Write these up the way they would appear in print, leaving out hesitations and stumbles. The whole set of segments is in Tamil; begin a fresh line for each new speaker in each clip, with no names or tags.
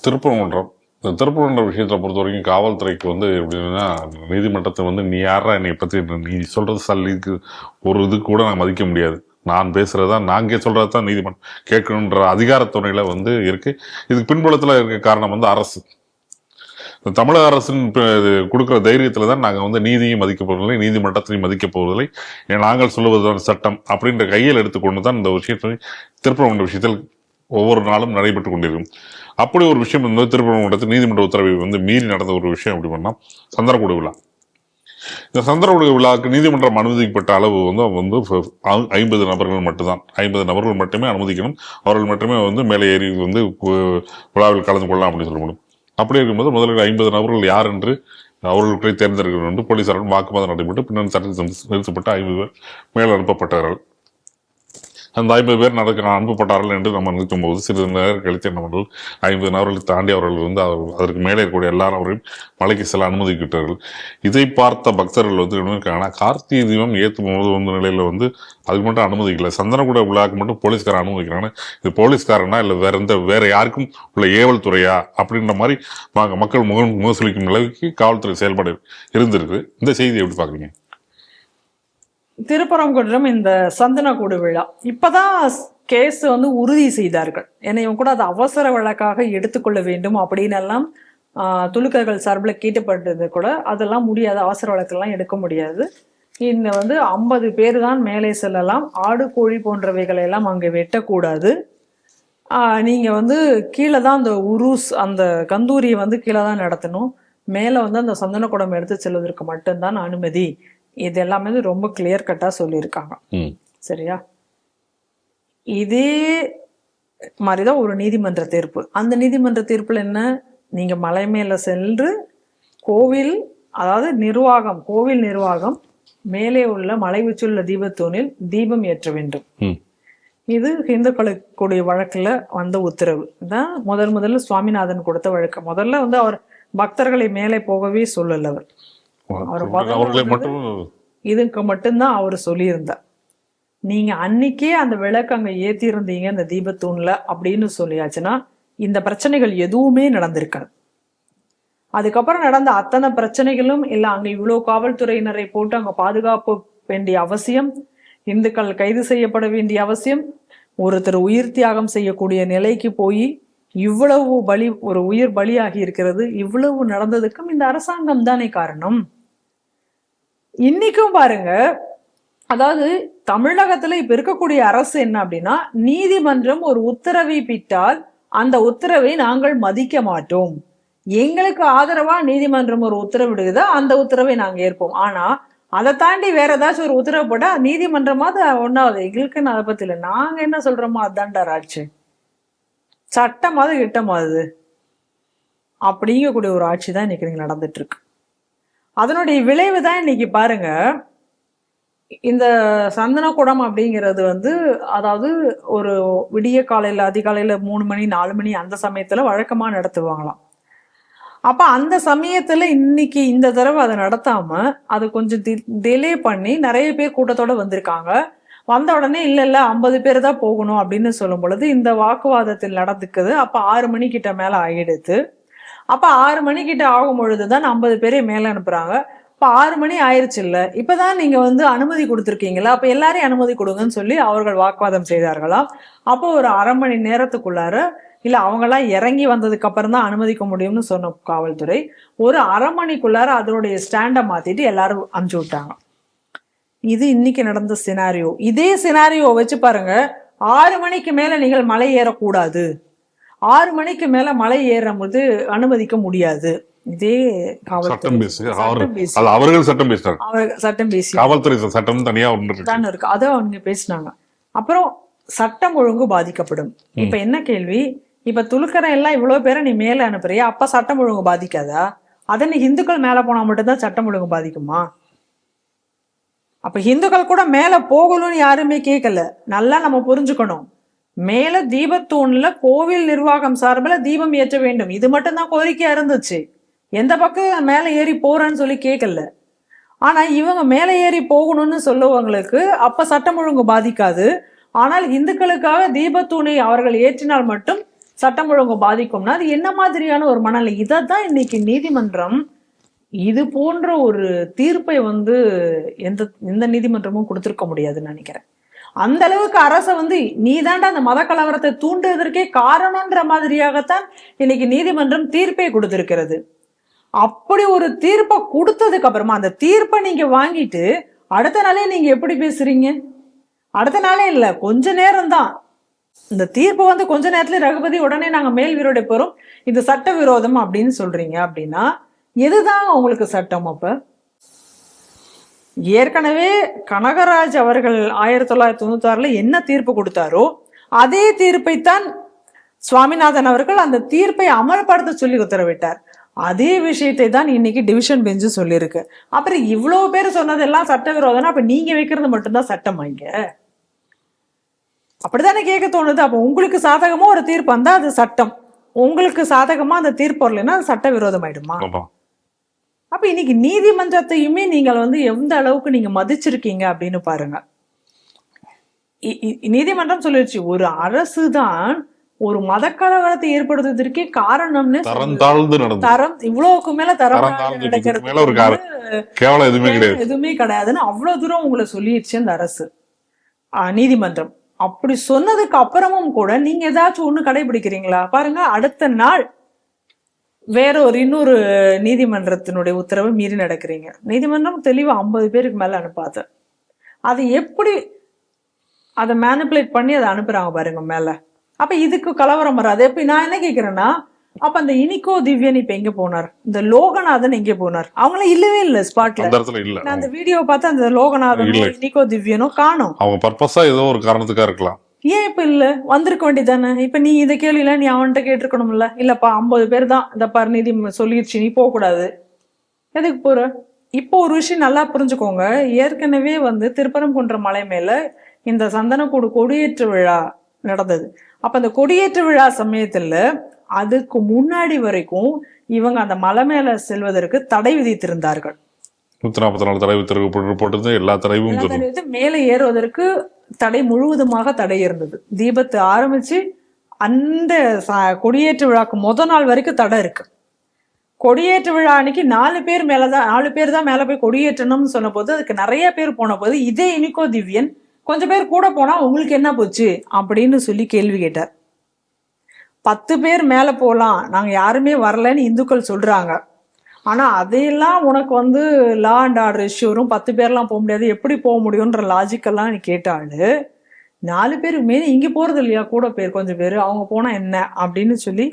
திருப்பரங்குன்றம். இந்த திருப்பரங்குன்றம் விஷயத்தை பொறுத்த வரைக்கும் காவல்துறைக்கு எப்படின்னா, நீதிமன்றத்தை நீ யாரா என்னை பற்றி நீ சொல்றது சல்லிக்கு ஒரு இது கூட நான் மதிக்க முடியாது. நான் பேசுறதா நாங்க சொல்றதுதான் நீதிமன்றம் கேட்கணுன்ற அதிகாரத்துறையில இருக்கு. இதுக்கு பின்புலத்துல இருக்க காரணம் அரசு. தமிழக அரசின் கொடுக்குற தைரியத்துல தான் நாங்க நீதியும் மதிக்க போவதில்லை, நீதிமன்றத்தையும் மதிக்க போவதில்லை, நாங்கள் சொல்லுவதுதான் சட்டம் அப்படின்ற கையில் எடுத்துக்கொண்டு தான் இந்த விஷயத்தை திருப்பரங்குன்ற விஷயத்தில் ஒவ்வொரு நாளும் நடைபெற்றுக் கொண்டிருக்கும். அப்படி ஒரு விஷயம் திருப்பரங்குன்றத்தில் நீதிமன்ற உத்தரவை மீறி நடந்த ஒரு விஷயம் எப்படி பண்ணா, சந்திரக்கூட விழா. இந்த சந்திரக்கூட விழாவுக்கு நீதிமன்றம் அனுமதிக்கப்பட்ட அளவு 50 நபர்கள் மட்டும்தான். 50 நபர்கள் மட்டுமே அனுமதிக்கணும். அவர்கள் மட்டுமே மேலே ஏறி விழாவில் கலந்து கொள்ளலாம் அப்படின்னு சொல்ல முடியும். அப்படி இருக்கும்போது முதலில் 50 நபர்கள் யார் என்று அவர்களுக்கு தேர்ந்தெடுக்கணும் என்று போலீசாரும் வாக்குவாதம் நடைபெற்று பின்னர் சட்டத்தில் நிறுத்தப்பட்டு 50 பேர் மேல் அனுப்பப்பட்டார்கள். அந்த 50 பேர் அனுப்பப்பட்டார்கள் என்று நம்ம நிற்கும் போது சிறிது நேரம் கழித்து என்ன பண்ணார்கள், 50 நபர்களை தாண்டி அவர்கள் அதற்கு மேலே இருக்கக்கூடிய எல்லாரும் அவரையும் மலைக்கு செல்ல அனுமதிக்கிட்டார்கள். இதை பார்த்த பக்தர்கள் கார்த்திகை தீபம் ஏற்றும் போது நிலையில அதுக்கு மட்டும் அனுமதிக்கல, சந்தனக்கூட விழாக்கு மட்டும் போலீஸ்காரன் அனுமதிக்கிறாங்க. இது போலீஸ்காரனா இல்ல வேற யாருக்கும் உள்ள ஏவல் துறையா அப்படின்ற மாதிரி மக்கள் முகசொலிக்கும் நிலைக்கு காவல்துறை செயல்பாடு இருந்திருக்கு. இந்த செய்தி எப்படி பாக்குறீங்க?
திருப்பரங்குன்றம் இந்த சந்தனக்கூடு விழா இப்பதான் கேஸ் உறுதி செய்தார்கள். ஏன்னா இவங்க கூட அது அவசர வழக்காக எடுத்துக்கொள்ள வேண்டும் அப்படின்னு எல்லாம் துலுக்கர்கள் சார்பில் கேட்டப்பட்டது கூட அதெல்லாம் முடியாது, அவசர வழக்கெல்லாம் எடுக்க முடியாது. இந்த 50 பேர் தான் மேலே செல்லலாம், ஆடு கோழி போன்றவைகளை எல்லாம் அங்கே வெட்டக்கூடாது, நீங்க கீழே தான் அந்த உருஸ் அந்த கந்தூரியை கீழே தான் நடத்தணும், மேலே அந்த சந்தனக்கூடம் எடுத்து செல்வதற்கு மட்டும்தான் அனுமதி. இது எல்லாமே ரொம்ப கிளியர் கட்டா சொல்லியிருக்காங்க. சரியா? இதே மாதிரிதான் ஒரு நீதிமன்ற தீர்ப்பு. அந்த நீதிமன்ற தீர்ப்புல என்ன, நீங்க மலை மேல சென்று கோவில், அதாவது நிர்வாகம், கோவில் நிர்வாகம் மேலே உள்ள மலை உச்சியுள்ள தீபத்தூணில் தீபம் ஏற்ற வேண்டும். இது இந்துக்களுக்குடைய வழக்குல உத்தரவு தான். முதல்ல சுவாமிநாதன் கொடுத்த வழக்கு. முதல்ல அவர் பக்தர்களை மேலே போகவே சொல்லல. இதுக்கு மட்டும்தான் அவர் சொல்லியிருந்தார். நீங்க அன்னைக்கே அந்த விளக்கு அங்க ஏத்தி இருந்தீங்க இந்த தீபத்தூண்ல அப்படின்னு சொல்லியாச்சுன்னா இந்த பிரச்சனைகள் எதுவுமே நடந்திருக்காது. அதுக்கப்புறம் நடந்த அத்தனை பிரச்சனைகளும் இல்ல, அங்க இவ்வளவு காவல்துறையினரை போட்டு அங்க பாதுகாப்பு வேண்டிய அவசியம், இந்துக்கள் கைது செய்யப்பட வேண்டிய அவசியம், ஒருத்தர் உயிர் தியாகம் செய்யக்கூடிய நிலைக்கு போய் இவ்வளவு பலி, ஒரு உயிர் பலியாகி இருக்கிறது, இவ்வளவு நடந்ததுக்கும் இந்த அரசாங்கம் தானே காரணம். இன்னைக்கும் பாருங்க, அதாவது தமிழகத்துல இப்ப இருக்கக்கூடிய அரசு என்ன அப்படின்னா, நீதிமன்றம் ஒரு உத்தரவை பிட்டால் அந்த உத்தரவை நாங்கள் மதிக்க மாட்டோம், எங்களுக்கு ஆதரவா நீதிமன்றம் ஒரு உத்தரவிடுதா அந்த உத்தரவை நாங்க ஏற்போம், ஆனா அதை தாண்டி வேற ஏதாச்சும் ஒரு உத்தரவு போட்டா நீதிமன்றமாவது ஒன்னாவது எங்களுக்கு அதை பத்தி இல்லை, நாங்க என்ன சொல்றோமோ அதான்டா ஆட்சி, சட்டமாவது கிட்டமாவது அப்படிங்கக்கூடிய ஒரு ஆட்சி தான் இன்னைக்கு நடந்துட்டு இருக்கு. அதனுடைய விளைவு தான் இன்னைக்கு பாருங்க, இந்த சந்தனக்கூடம் அப்படிங்கிறது அதாவது ஒரு விடிய காலையில அதிகாலையில 3 மணி 4 மணி அந்த சமயத்துல வழக்கமா நடத்துவாங்களாம். அப்ப அந்த சமயத்துல இன்னைக்கு இந்த தடவை அதை நடத்தாம அது கொஞ்சம் டிலே பண்ணி நிறைய பேர் கூட்டத்தோட வந்திருக்காங்க. வந்த உடனே இல்ல 50 பேர் தான் போகணும் அப்படின்னு சொல்லும் பொழுது இந்த வாக்குவாதத்தில் நடந்துக்குது. அப்ப 6 மணிக்கிட்ட மேல ஆயிடுது. அப்ப 6 மணிக்கிட்ட ஆகும் பொழுதுதான் 50 பேரை மேல அனுப்புறாங்க. இப்ப 6 மணி ஆயிடுச்சு இல்ல, இப்பதான் நீங்க அனுமதி கொடுத்துருக்கீங்களா, அப்ப எல்லாரையும் அனுமதி கொடுங்கன்னு சொல்லி அவர்கள் வாக்குவாதம் செய்தார்களாம். அப்போ ஒரு அரை மணி நேரத்துக்குள்ளார, இல்ல அவங்கெல்லாம் இறங்கி வந்ததுக்கு அப்புறம் தான் அனுமதிக்க முடியும்னு சொன்ன காவல்துறை ஒரு அரை மணிக்குள்ளார அதனுடைய ஸ்டாண்டை மாத்திட்டு எல்லாரும் அனுப்பிச்சு விட்டாங்க. இது இன்னைக்கு நடந்த சினாரியோ. இதே சினாரியோ வச்சு பாருங்க, 6 மணிக்கு மேல நீங்கள் மலை ஏறக்கூடாது, 6 மணிக்கு மேல மலை ஏறும் போது அனுமதிக்க முடியாது. இதே
சட்டம் பேசி காவல்துறை சட்டம் தனியா
இருக்கு, அதை அவங்க பேசினாங்க. அப்புறம் சட்டம் ஒழுங்கு பாதிக்கப்படும். இப்ப என்ன கேள்வி, இப்ப துலுக்கரை எல்லாம் இவ்வளவு பேரை நீ மேல அனுப்புறியா, அப்ப சட்டம் ஒழுங்கு பாதிக்காதா? அதை நீ இந்துக்கள் மேல போனா மட்டும்தான் சட்டம் ஒழுங்கு பாதிக்குமா? அப்ப இந்துக்கள் கூட மேல போகணும்னு யாருமே கேட்கல. நல்லா நம்ம புரிஞ்சுக்கணும், மேல தீபத்தூண்ல கோவில் நிர்வாகம் சார்பில் தீபம் ஏற்ற வேண்டும், இது மட்டும்தான் கோரிக்கையா இருந்துச்சு. எந்த பக்கம் மேல ஏறி போறேன்னு சொல்லி கேட்கல. ஆனா இவங்க மேல ஏறி போகணும்னு சொல்லுவவங்களுக்கு அப்ப சட்டம் ஒழுங்கு பாதிக்காது. ஆனால் இந்துக்களுக்காக தீபத்தூணை அவர்கள் ஏற்றினால் மட்டும் சட்டம் ஒழுங்கு பாதிக்கும்னா அது என்ன மாதிரியான ஒரு மனநிலை? இதைத்தான் இன்னைக்கு நீதிமன்றம் இது போன்ற ஒரு தீர்ப்பை வந்து எந்த நீதிமன்றமும் கொடுத்திருக்க முடியாதுன்னு நினைக்கிறேன். அந்த அளவுக்கு அரசை வந்து நீதாண்டா அந்த மத கலவரத்தை தூண்டுவதற்கே காரணம்ன்ற மாதிரியாகத்தான் இன்னைக்கு நீதிமன்றம் தீர்ப்பை கொடுத்திருக்கிறது. அப்படி ஒரு தீர்ப்பை கொடுத்ததுக்கு அப்புறமா அந்த தீர்ப்பை நீங்க வாங்கிட்டு அடுத்த நாளே நீங்க எப்படி பேசுறீங்க? அடுத்த நாளே இல்ல, கொஞ்ச நேரம் தான். இந்த தீர்ப்பு வந்து கொஞ்ச நேரத்துல ரகுபதி உடனே நாங்க மேல் வீரோட போறோம், இது சட்ட விரோதம் அப்படின்னு சொல்றீங்க. அப்படின்னா எதுதான் உங்களுக்கு சட்டம்? அப்ப ஏற்கனவே கனகராஜ் அவர்கள் 1996 என்ன தீர்ப்பு கொடுத்தாரோ அதே தீர்ப்பைத்தான் சுவாமிநாதன் அவர்கள் அந்த தீர்ப்பை அமல்படுத்த சொல்லி உத்தரவிட்டார். அதே விஷயத்தை தான் இன்னைக்கு டிவிஷன் பெஞ்சு சொல்லியிருக்கு. அப்புறம் இவ்வளவு பேர் சொன்னதெல்லாம் சட்டவிரோதம், அப்ப நீங்க வைக்கிறது மட்டும்தான் சட்டம்? இங்க அப்படித்தானே கேட்க தோணுது. அப்ப உங்களுக்கு சாதகமா ஒரு தீர்ப்பு வந்தா அது சட்டம், உங்களுக்கு சாதகமா அந்த தீர்ப்பு வரலைன்னா அது சட்டவிரோதம் ஆயிடுமா? அப்ப இன்னைக்கு நீதிமன்றத்தையுமே நீங்கள் வந்து எந்த அளவுக்கு நீங்க மதிச்சிருக்கீங்க அப்படின்னு பாருங்க. நீதிமன்றம் சொல்லிருச்சு, ஒரு அரசு தான் ஒரு மத கலவரத்தை ஏற்படுத்துவதற்கே காரணம்னு. தரம் இவ்வளவுக்கு மேல தரம் எதுவுமே கிடையாதுன்னு அவ்வளவு தூரம் உங்களை சொல்லிடுச்சு அந்த அரசு, நீதிமன்றம். அப்படி சொன்னதுக்கு அப்புறமும் கூட நீங்க ஏதாச்சும் ஒண்ணு கடைபிடிக்கிறீங்களா? பாருங்க, அடுத்த நாள் வேற இன்னொரு நீதிமன்றத்தினுடைய உத்தரவை மீறி நடக்கிறீங்க. நீதிமன்றம் தெளிவா 50 பேருக்கு மேல அனுப்பாது. அது எப்படி அதை மேனிபுலேட் பண்ணி அதை அனுப்புறாங்க பாருங்க மேல. அப்ப இதுக்கு கலவரம் வராது. எப்படி? நான் என்ன கேக்குறேன்னா, அப்ப அந்த இனிகோ திவ்யன் இப்ப எங்க போனார்? இந்த லோகநாதன் எங்க போனார்? அவங்களும் இல்லவே இல்ல ஸ்பாட்ல. நான் அந்த வீடியோ பார்த்தா அந்த லோகநாதனும் இனிகோ திவ்யனும் காணும்.
அவங்க பர்பஸா ஏதோ ஒரு காரணத்துக்கா இருக்கலாம்.
ஏன் இப்ப இல்ல? வந்திருக்க வேண்டியதானே? இப்ப நீ இதை கேள்வியில நீ அவன்கிட்ட கேட்டிருக்கணும்ல. இல்லப்பா 50 பேர் தான் இந்த பரிநீதி சொல்லிடுச்சு, நீ போக கூடாது, எதுக்கு போற? இப்போ ஒரு விஷயம் நல்லா புரிஞ்சுக்கோங்க. ஏற்கனவே வந்து திருப்பரங்குன்ற மலை மேல இந்த சந்தனக்கூடு கொடியேற்று விழா நடந்தது. அப்ப அந்த கொடியேற்று விழா சமயத்துல அதுக்கு முன்னாடி வரைக்கும் இவங்க அந்த மலை மேல செல்வதற்கு தடை விதித்திருந்தார்கள்.
144 தடை போட்டது, எல்லா தடையும்
மேலே ஏறுவதற்கு தடை, முழுவதுமாக தடை இருந்தது. தீபத்தை ஆரம்பிச்சு அந்த கொடியேற்று விழாக்கு முத நாள் வரைக்கும் தடை இருக்கு. கொடியேற்று விழா அன்னைக்கு 4 பேர் தான் மேல போய் கொடியேற்றணும்னு சொன்ன போது அதுக்கு நிறைய பேர் போன போது இதே இனிகோ திவ்யன் கொஞ்சம் பேர் கூட போனா உங்களுக்கு என்ன போச்சு அப்படின்னு சொல்லி கேள்வி கேட்டார். 10 பேர் மேல போலாம், நாங்க யாருமே வரலன்னு இந்துக்கள் சொல்றாங்க. ஆனா அதையெல்லாம் உனக்கு வந்து லா அண்ட் ஆர்டர் இஷ்யூ வரும், 10 பேர்லாம் போக முடியாது, எப்படி போக முடியும்ன்ற லாஜிக்கெல்லாம் நீ கேட்டாலு 4 பேருமே இங்க போறது இல்லையா, கூட பேர் கொஞ்சம் பேர், அவங்க போனா என்ன அப்படின்னு சொல்லி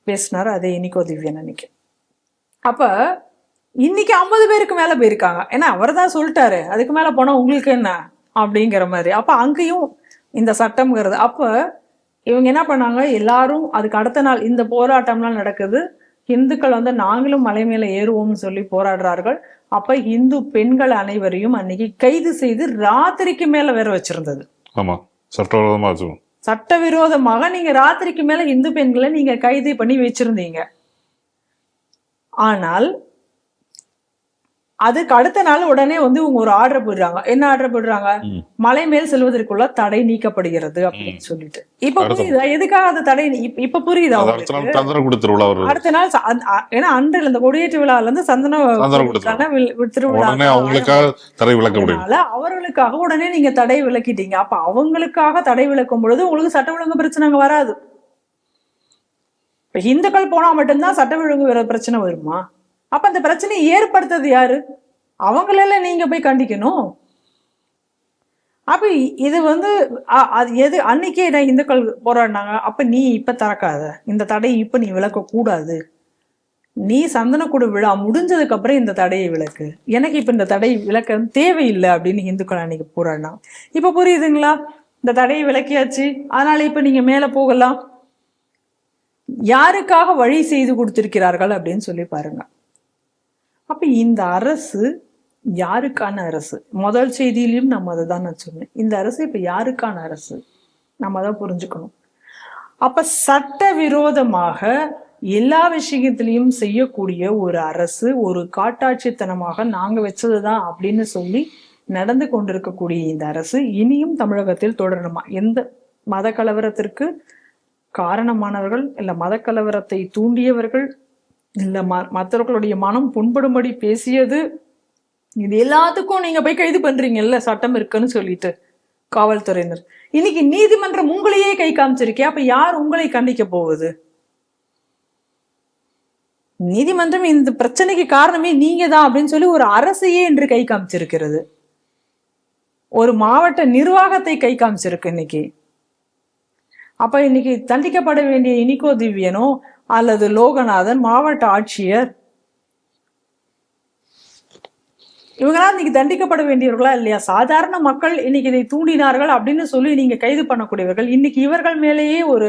பேசினாரு அதே இனிகோ திவ்யன் அன்னைக்கு. அப்ப இன்னைக்கு 50 பேருக்கு மேல போயிருக்காங்க. ஏன்னா அவர் தான் சொல்லிட்டாரு, அதுக்கு மேல போனா உங்களுக்கு என்ன அப்படிங்கிற மாதிரி. அப்ப அங்கேயும் இந்த சட்டம்ங்கிறது. அப்ப இவங்க என்ன பண்ணாங்க, எல்லாரும் அதுக்கு அடுத்த நாள் இந்த போராட்டம்லாம் நடக்குது. இந்துக்கள் வந்து நாங்களும் மலை மேல ஏறுவோம்னு சொல்லி போராடுறார்கள். அப்ப இந்து பெண்கள் அனைவரையும் அன்னைக்கு கைது செய்து ராத்திரிக்கு மேல வேற வச்சிருந்தது.
ஆமா, சட்டவிரோதமா
சட்டவிரோதமாக நீங்க ராத்திரிக்கு மேல இந்து பெண்களை நீங்க கைது பண்ணி வச்சிருந்தீங்க. ஆனால் அதுக்கு அடுத்த நாள் உடனே வந்து இவங்க ஒரு ஆர்டர் போடுறாங்க. என்ன ஆர்டர் போடுறாங்க? மலை மேல் செல்வதற்குள்ள தடை நீக்கப்படுகிறது அப்படின்னு சொல்லிட்டு. இப்ப புரியுதா எதுக்காக அந்த தடை? இப்ப புரியுதா? அடுத்த நாள் ஏன்னா அன்றில் இந்த கொடியேற்று விழால இருந்து சந்தன திருவிழா அவர்களுக்காக உடனே நீங்க தடை விலக்கிட்டீங்க. அப்ப அவங்களுக்காக தடை விலக்கும் பொழுது உங்களுக்கு சட்ட ஒழுங்கு பிரச்சனை வராது. இப்ப இந்துக்கள் போனா மட்டும்தான் சட்ட ஒழுங்கு பிரச்சனை வருமா? அப்ப அந்த பிரச்சனையை ஏற்படுத்தது யாரு? அவங்கள நீங்க போய் கண்டிக்கணும். அப்ப இது வந்து எது அன்னைக்கே இந்துக்கள் போராடினாங்க. அப்ப நீ இப்ப திறக்காத இந்த தடையை, இப்ப நீ விளக்க கூடாது, நீ சந்தனக்கூடு விழா முடிஞ்சதுக்கு அப்புறம் இந்த தடையை விளக்கு, எனக்கு இப்ப இந்த தடை விளக்க தேவையில்லை அப்படின்னு இந்துக்கள் அன்னைக்கு போராடினாங்க. இப்ப புரியுதுங்களா? இந்த தடையை விளக்கியாச்சு, அதனால இப்ப நீங்க மேல போகலாம். யாருக்காக வழி செய்து கொடுத்திருக்கிறார்கள் அப்படின்னு சொல்லி பாருங்க. அப்ப இந்த அரசு யாருக்கான அரசு? முதல் செய்தியிலையும் நம்ம அதை தான் நான் சொன்னேன். இந்த அரசு இப்ப யாருக்கான அரசு நம்ம தான் புரிஞ்சுக்கணும். அப்ப சட்ட விரோதமாக எல்லா விஷயத்திலையும் செய்யக்கூடிய ஒரு அரசு, ஒரு காட்டாட்சித்தனமாக நாங்க வச்சதுதான் அப்படின்னு சொல்லி நடந்து கொண்டிருக்கக்கூடிய இந்த அரசு இனியும் தமிழகத்தில் தொடரணுமா? எந்த மத கலவரத்திற்கு காரணமானவர்கள், இல்ல மதக்கலவரத்தை தூண்டியவர்கள், இல்ல மற்றவர்களுடைய மனம் புண்படும்படி பேசியது, இது எல்லாத்துக்கும் நீங்க போய் கைது பண்றீங்கல்ல, சட்டம் இருக்குன்னு சொல்லிட்டு காவல்துறையினர். இன்னைக்கு நீதிமன்றம் உங்களையே கை காமிச்சிருக்கே, அப்ப யார் உங்களை கண்டிக்க போகுது? நீதிமன்றம் இந்த பிரச்சனைக்கு காரணமே நீங்க தான் அப்படின்னு சொல்லி ஒரு அரசையே இன்று கை காமிச்சிருக்கிறது. ஒரு மாவட்ட நிர்வாகத்தை கை காமிச்சிருக்கு இன்னைக்கு. அப்ப இன்னைக்கு தண்டிக்கப்பட வேண்டிய இனிகோ திவ்யனோ அல்லது லோகநாதன், மாவட்ட ஆட்சியர், இவங்களாம் இன்னைக்கு தண்டிக்கப்பட வேண்டியவர்களா இல்லையா? சாதாரண மக்கள் இன்னைக்கு இதை தூண்டினார்கள் அப்படின்னு சொல்லி நீங்க கைது பண்ணக்கூடியவர்கள், இன்னைக்கு இவர்கள் மேலேயே ஒரு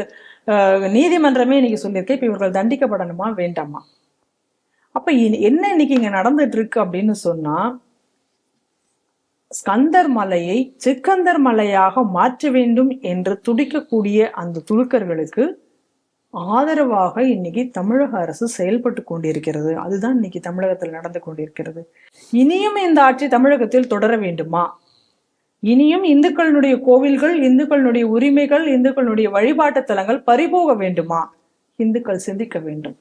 நீதிமன்றமே இன்னைக்கு சொல்லியிருக்கேன், இப்ப இவர்கள் தண்டிக்கப்படணுமா வேண்டாமா? அப்ப என்ன இன்னைக்கு இங்க நடந்துட்டு இருக்கு அப்படின்னு சொன்னா, ஸ்கந்தர் மலையை சிக்கந்தர் மலையாக மாற்ற வேண்டும் என்று துடிக்கக்கூடிய அந்த துலுக்கர்களுக்கு ஆதரவாக இன்னைக்கு தமிழக அரசு செயல்பட்டு கொண்டிருக்கிறது. அதுதான் இன்னைக்கு தமிழகத்தில் நடந்து கொண்டிருக்கிறது. இனியும் இந்த ஆட்சி தமிழகத்தில் தொடர வேண்டுமா? இனியும் இந்துக்களுடைய கோவில்கள், இந்துக்களுடைய உரிமைகள், இந்துக்களுடைய வழிபாட்டு தலங்கள் பறிபோக வேண்டுமா? இந்துக்கள் சிந்திக்க வேண்டும்.